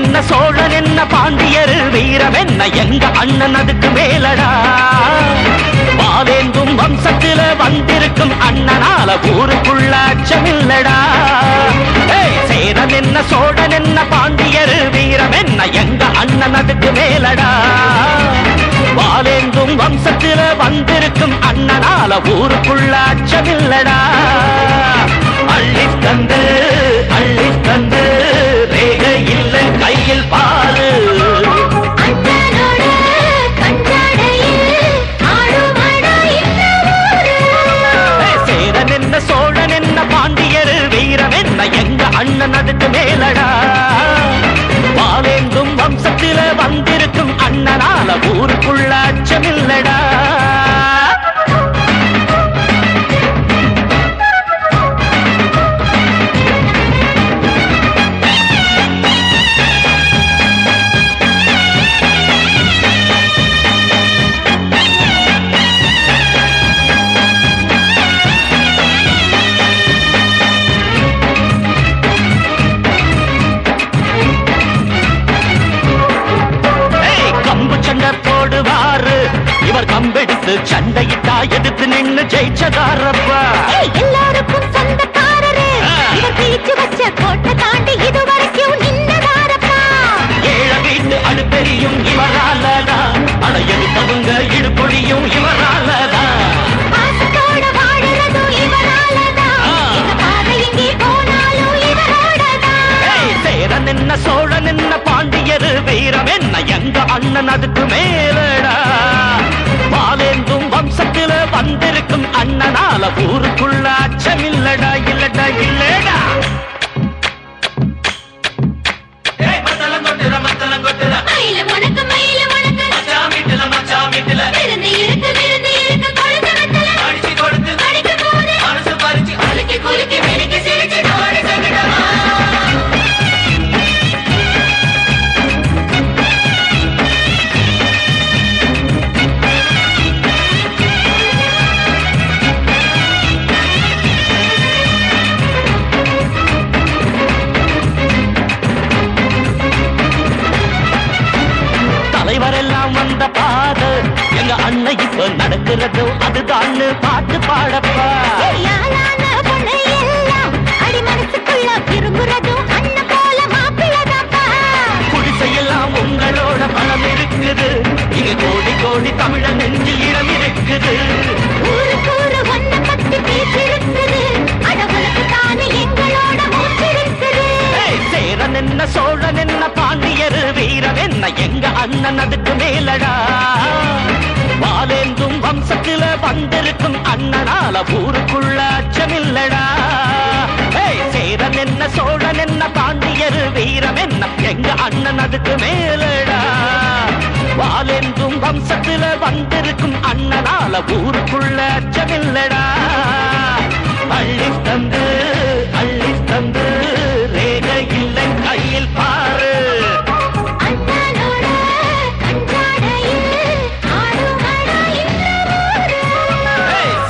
என்ன சோழன் என்ன பாண்டியர் வீரம் என்ன எங்க அண்ணன் அதுக்கு மேலடா. வாவேந்தும் வம்சத்தில வந்திருக்கும் அண்ணனால ஊருக்குள்ள அச்சமில்லடா. சேரன் என்ன சோழன் என்ன பாண்டியர் வீரம் என்ன எங்க அண்ணன் அதுக்கு மேலடா. வாவேந்தும் வம்சத்தில வந்திருக்கும் அண்ணனால ஊருக்குள்ள அச்சமில்லடா. அள்ளித்தந்து அள்ளித்தந்து ரேக இல்ல கையில் பாரு. சேரன் என்ன சோழன் என்ன பாண்டியர் வீரம் என்ன எங்க அண்ணன் அதுக்கு மேலடா. வாவேந்தும் வம்சத்தில வந்திருக்கும் அண்ணனால ஊருக்குள்ள அச்சமில்லடா. கம்பெடுத்து சண்டையிட்டா எதிர்த்து நின்னு ஜெயிச்சதாரப்பா. எல்லாருக்கும் சொந்தக்காரரு இவர் பிரிச்சு வச்ச கோட்டை தாண்டி இதுவரைக்கும் நின்னதாரப்பா. ஏழ வீட்டு அடுப்பெரியும் இவராலதா. அடையெடுத்தவங்க இடுபொழியும் இவராலதா. பாசத்தோட வாழறதும் இவராலதா. இந்த பாதை எங்கே போனாலும் இவரோடதா. சேரன் என்ன சோழன் என்ன பாண்டியர் வீரம் என்ன எங்க அண்ணன் அதுக்கு மேலடா. வாவேந்தும் வம்சத்தில வந்திருக்கும் அண்ணனால ஊருக்குள்ள அச்சமில்லடா. இல்லடா இல்லடா. வந்த பாத எங்க அண்ணன் இப்ப நடக்கிறதோ அதுதான் பாட்டு பாடப்பா. குடிசையெல்லாம் உங்களோட பலம் இருக்குது. இங்க கோடி கோடி தமிழன் நெஞ்சில் இடம் இருக்குது. சேரன் என்ன சோழன் என்ன பாண்டியர் வீரம் என்ன எங்க அண்ணன் அதுக்கு மேலடா. வாவேந்தும் வம்சத்தில வந்திருக்கும் அண்ணனால ஊருக்குள்ள அச்சமில்லடா. சேரன் என்ன சோழன் என்ன பாண்டியர் வீரம் என்ன எங்க அண்ணன் அதுக்கு மேலடா. வாவேந்தும் வம்சத்தில வந்திருக்கும் அண்ணனால ஊருக்குள்ள அச்சமில்லடா. அள்ளித்தந்து அள்ளித்தந்து ரேக இல்லை கையில் பாரு.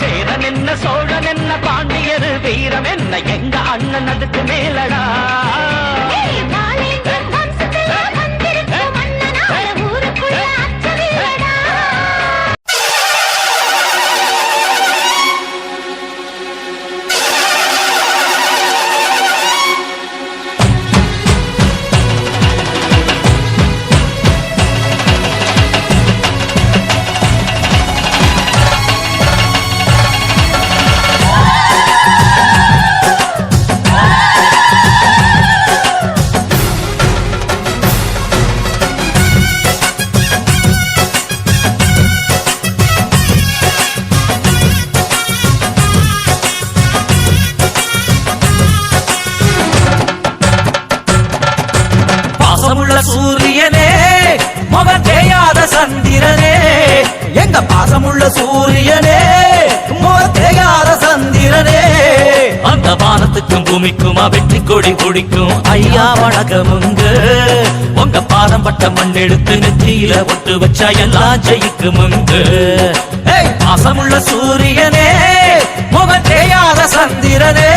சேரன் என்ன சோழன் என்ன பாண்டியர் வீரம் என்ன எங்க அண்ணன் அதுக்கு மேலடா. சூரியனே முகம் தேயாத சந்திரனே எங்க பாசமுள்ள சூரியனே முகம் தேயாத சந்திரனே. அந்த வானத்துக்கும் பூமிக்குமா வெற்றி கொடி கொடிக்கும் ஐயா வணக்கமுங்க. உங்க பாதம் பட்ட மண் எடுத்து நெத்தியில ஒட்டு வச்சா எல்லாம் ஜெயிக்குமுங்க. பாசமுள்ள சூரியனே முகம் தேயாத சந்திரனே